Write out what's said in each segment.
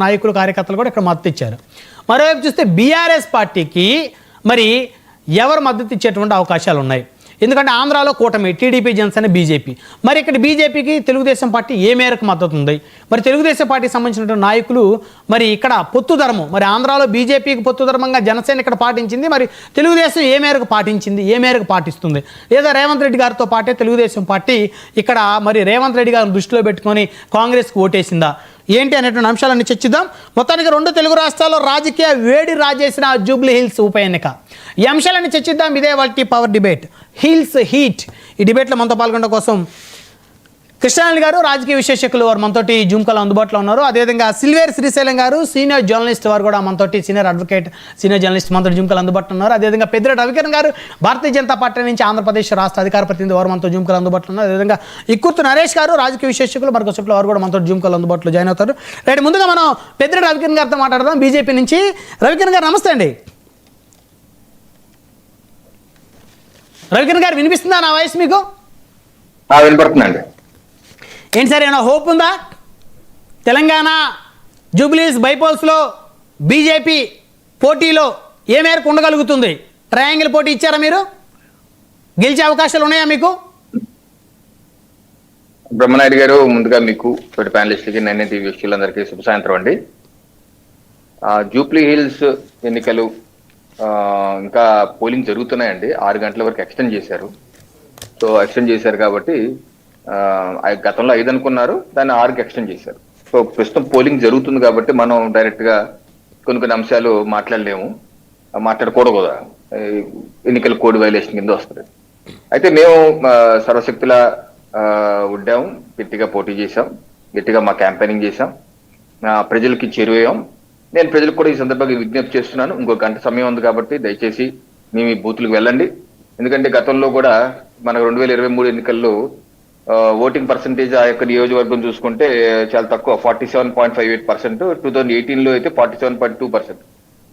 నాయకులు కార్యకర్తలు కూడా ఇక్కడ మద్దతు ఇచ్చారు. మరోవైపు చూస్తే బీఆర్ఎస్ పార్టీకి మరి ఎవరు మద్దతు ఇచ్చేటువంటి అవకాశాలు ఉన్నాయి? ఎందుకంటే ఆంధ్రాలో కూటమి టీడీపీ, జనసేన, బీజేపీ. మరి ఇక్కడ బీజేపీకి తెలుగుదేశం పార్టీ ఏ మేరకు మద్దతు ఉంది? మరి తెలుగుదేశం పార్టీకి సంబంధించినటువంటి నాయకులు మరి ఇక్కడ పొత్తు ధర్మం, మరి ఆంధ్రాలో బీజేపీకి పొత్తు ధర్మంగా జనసేన ఇక్కడ పాటించింది, మరి తెలుగుదేశం ఏ మేరకు పాటించింది, ఏ మేరకు పాటిస్తుంది? లేదా రేవంత్ రెడ్డి గారితో పాటే తెలుగుదేశం పార్టీ ఇక్కడ మరి రేవంత్ రెడ్డి గారిని దృష్టిలో పెట్టుకొని కాంగ్రెస్కి ఓటేసిందా ఏంటి అనేటువంటి అంశాలన్నీ చర్చిద్దాం. మొత్తానికి రెండు తెలుగు రాష్ట్రాల్లో రాజకీయ వేడి రాజేసిన జూబ్లీ హిల్స్ ఉప ఎన్నిక, ఈ అంశాలన్నీ చర్చిద్దాం. ఇదే వాటి పవర్ డిబేట్, హిల్స్ హీట్. ఈ డిబేట్లో మనతో పాల్గొనడం కోసం కృష్ణారెడ్డి గారు రాజకీయ విశ్లేషకులు వారు మనతోటి జూమ్ కాల్ అందుబాటులో ఉన్నారు. అదేవిధంగా సిల్వేర్ శ్రీశైలం గారు సీనియర్ జర్నలిస్ట్, వారు కూడా మనతోటి సీనియర్ అడ్వకేట్, సీనియర్ జర్నలిస్ట్ మనతో జూమ్ కాల్ అందుబాటులో ఉన్నారు. అదేవిధంగా పెద్దిరెడ్డి రవికిరణ్ గారు భారతీయ జనతా పార్టీ నుంచి ఆంధ్రప్రదేశ్ రాష్ట్ర అధికార ప్రతినిధి, వారు మనతో జూమ్ కాల్ అందుబాటులో ఉన్నారు. అదేవిధంగా ఇక్కుర్తి నరేష్ గారు రాజకీయ విశ్లేషకులు, మరొకసేపులో వారు కూడా మనతో జూమ్ కాల్ అందుబాటులో జాయిన్ అవుతారు. రైట్, ముందుగా మనం పెద్దిరెడ్డి రవికిరణ్ గారితో మాట్లాడదాం బీజేపీ నుంచి. రవికిరణ్ గారు నమస్తే అండి. రవికిరణ్ గారు వినిపిస్తుందా నా వాయిస్ మీకు? వినపడుతుందండి. ఏంటి సార్, ఏమైనా హోప్ ఉందా? తెలంగాణ జూబ్లీస్ బైపోల్స్లో బీజేపీ పోటీలో ఏ మేరకు ఉండగలుగుతుంది? ట్రయాంగిల్ పోటీ ఇచ్చారా మీరు? గెలిచే అవకాశాలు ఉన్నాయా మీకు? బ్రహ్మనాయుడు గారు, ముందుగా మీకు తోటి ప్యానలిస్టులకి, నేను టీవీ వీక్షకులందరికీ శుభ సాయంత్రం అండి. జూబ్లీ హిల్స్ ఎన్నికలు ఇంకా పోలింగ్ జరుగుతున్నాయండి. 6 గంటల వరకు ఎక్స్టెండ్ చేశారు. సో ఎక్స్టెండ్ చేశారు కాబట్టి గతంలో 5 అనుకున్నారు, దాన్ని 6కి ఎక్స్టెండ్ చేశారు. సో ప్రస్తుతం పోలింగ్ జరుగుతుంది కాబట్టి మనం డైరెక్ట్ గా కొన్ని అంశాలు మాట్లాడలేము, మాట్లాడకూడదు కూడా, ఎన్నికల కోడ్ వైలేషన్ కింద వస్తుంది. అయితే మేము సర్వశక్తులా ఉండాము, గట్టిగా పోటీ చేశాం, గట్టిగా మా క్యాంపెయినింగ్ చేశాం, ప్రజలకి చేరువయ్యాం. నేను ప్రజలకు కూడా ఈ సందర్భంగా విజ్ఞప్తి చేస్తున్నాను, ఇంకో గంట సమయం ఉంది కాబట్టి దయచేసి మేము ఈ బూత్లకు వెళ్ళండి. ఎందుకంటే గతంలో కూడా మనకు 2023 ఎన్నికల్లో ఓటింగ్ పర్సంటేజ్ ఆ యొక్క నియోజకవర్గం చూసుకుంటే చాలా తక్కువ, 47.58%. 2018లో అయితే 47.2%.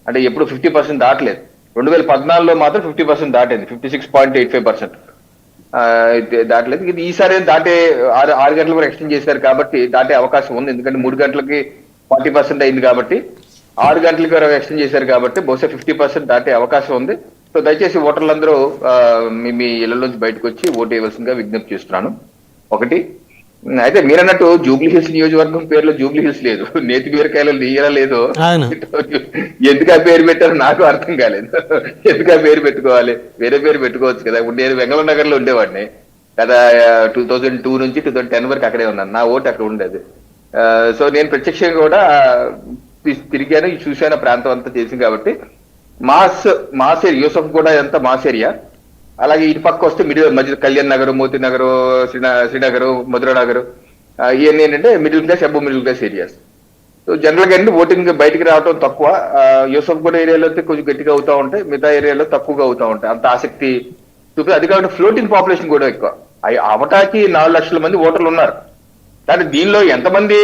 అంటే ఎప్పుడు 50% దాటలేదు. 2014లో మాత్రం 50% దాటేది, 56.85% దాటలేదు. ఇది ఈసారి దాటే 6 గంటల వరకు ఎక్స్టెండ్ చేశారు కాబట్టి దాటే అవకాశం ఉంది. ఎందుకంటే 3 గంటలకి 40% అయింది కాబట్టి 6 గంటలకి వరకు ఎక్స్టెండ్ చేశారు కాబట్టి బహుశా 50% దాటే అవకాశం ఉంది. సో దయచేసి ఓటర్లందరూ మీ ఇళ్లలోంచి బయటకు వచ్చి ఓటు వేయవలసిందిగా విజ్ఞప్తి చేస్తున్నాను. ఒకటి, అయితే మీరన్నట్టు జూబ్లీ హిల్స్ నియోజకవర్గం పేరులో జూబ్లీ హిల్స్ లేదు, నేతి బీరకాయలు నీయలా లేదు. ఎందుకు ఆ పేరు పెట్టారో నాకు అర్థం కాలేదు. ఎందుకు ఆ పేరు పెట్టుకోవాలి? వేరే పేరు పెట్టుకోవచ్చు కదా. నేను వెంగళ నగర్ లో ఉండేవాడిని కదా, 2002 నుంచి 2010 వరకు అక్కడే ఉన్నాను, నా ఓటు అక్కడ ఉండేది. సో నేను ప్రత్యక్షంగా కూడా తిరిగాను, చూశాను, ప్రాంతం అంతా తెలిసింది కాబట్టి మాస్ ఏరియా, యూసఫ్ కూడా ఎంత మాస్ ఏరియా. అలాగే ఇటు పక్క వస్తే మధ్య కళ్యాణ్ నగర్, మోతీ నగర్, శ్రీనగర్, మధుర నగర్, ఇవన్నీ ఏంటంటే middle class, above middle class areas. So general గా ఓటింగ్ బయటికి రావడం తక్కువ. యూసఫ్ కూడా ఏరియాలో అయితే కొంచెం గట్టిగా అవుతా ఉంటాయి, మిగతా ఏరియాలో తక్కువగా అవుతా ఉంటాయి. అంత ఆసక్తి చూపి, అది కాబట్టి ఫ్లోటింగ్ పాపులేషన్ కూడా ఎక్కువ. అవటాకి 4 లక్షల మంది ఓటర్లు ఉన్నారు. కానీ దీనిలో ఎంతమంది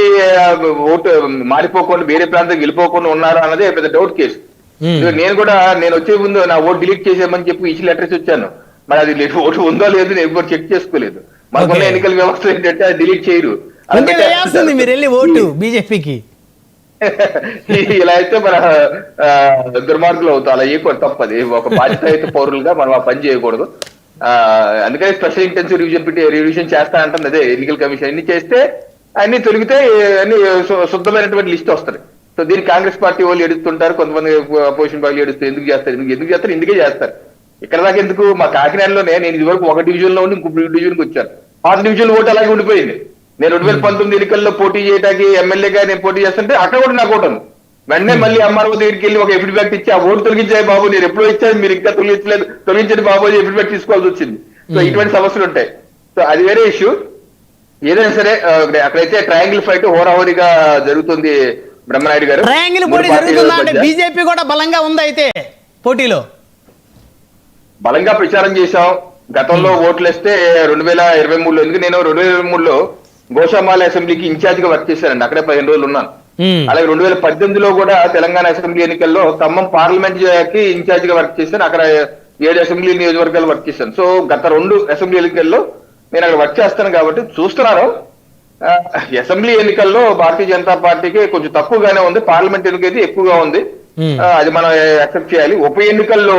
ఓటు మారిపోకుండా వేరే ప్రాంతానికి వెళ్ళిపోకుండా ఉన్నారు అన్నదే పెద్ద డౌట్ కేసు. నేను వచ్చే ముందు నా ఓటు డిలీట్ చేసేయమని చెప్పి ఇచ్చి లెటర్స్ వచ్చాను. మరి అది ఓటు ఉందో లేదు నేను ఎప్పుడు చెక్ చేసుకోలేదు. మనకున్న ఎన్నికల వ్యవస్థ ఏంటంటే అది డిలీట్ చేయరు. బీజేపీకి ఇలా అయితే మన దుర్మార్గులు అవుతాం. అలా చేయకూడదు, తప్పది. ఒక బాధ్యతాయుత పౌరులుగా మనం ఆ పని చేయకూడదు. అందుకని స్పెషల్ ఇంటెన్సివ్ రివిజన్ చేస్తా అంటుంది అదే ఎన్నికల కమిషన్. అన్ని చేస్తే అన్ని తొలిగితే అన్ని శుద్ధమైనటువంటి లిస్ట్ వస్తుంది. సో దీన్ని కాంగ్రెస్ పార్టీ వాళ్ళు ఎడుస్తుంటారు, కొంతమంది అపోజిషన్ పార్టీ ఎడుస్తారు. ఎందుకు చేస్తారు? ఇందుకే చేస్తారు. ఇక్కడ దాకా ఎందుకు? మా కాకినాడలోనే నేను ఇదివరకు ఒక డివిజన్ లో ఉండి ఇంకొక డివిజన్కి వచ్చాను. 6 డివిజన్ ఓటు అలాగే ఉండిపోయింది. నేను 2019 ఎన్నికల్లో పోటీ చేయడానికి ఎమ్మెల్యేగా నేను పోటీ చేస్తుంటే అక్కడ కూడా నాకు ఓటు ఉంది. వెంటనే మళ్ళీ ఎంఆర్ఓ దగ్గరికి వెళ్ళి ఒక ఎఫిడవిట్ ఇచ్చి ఆ ఓటు తొలగించాయి బాబు, నేను ఎప్పుడో ఇచ్చాను, మీరు ఇంకా తొలగించలేదు, తొలగించండి బాబు అని ఎఫిడవిట్ తీసుకోవాల్సి వచ్చింది. సో ఇటువంటి సమస్యలు ఉంటాయి. సో అది వేరే ఇష్యూ. ఏదైనా సరే అక్కడైతే ట్రయాంగిల్ ఫైట్ హోరాహోరీగా జరుగుతుంది. బ్రహ్మనాయుడు గారు, ట్రయాంగిల్ పోటీ జరుగుతుందా అంటే బీజేపీ కూడా బలంగా ఉంది. అయితే పోటీలో బలంగా ప్రచారం చేశాం. గతంలో ఓట్లు వేస్తే 2023లో, ఎందుకు నేను 2023లో గోషామాల అసెంబ్లీకి ఇన్ఛార్జ్ గా వర్క్ చేశానండి, అక్కడే 15 రోజులు ఉన్నాను. అలాగే 2018లో కూడా తెలంగాణ అసెంబ్లీ ఎన్నికల్లో ఖమ్మం పార్లమెంట్ కి ఇన్ఛార్జ్ గా వర్క్ చేశాను. అక్కడ 7 అసెంబ్లీ నియోజకవర్గాలు వర్క్ చేశాను. సో గత 2 అసెంబ్లీ ఎన్నికల్లో నేను అక్కడ వర్క్ చేస్తాను కాబట్టి చూస్తున్నారు. ఆ, అసెంబ్లీ ఎన్నికల్లో భారతీయ జనతా పార్టీకి కొంచెం తక్కువగానే ఉంది, పార్లమెంట్ ఎన్నికైతే ఎక్కువగా ఉంది. ఉమ్, అది మనం యాక్సెప్ట్ చేయాలి. ఉప ఎన్నికల్లో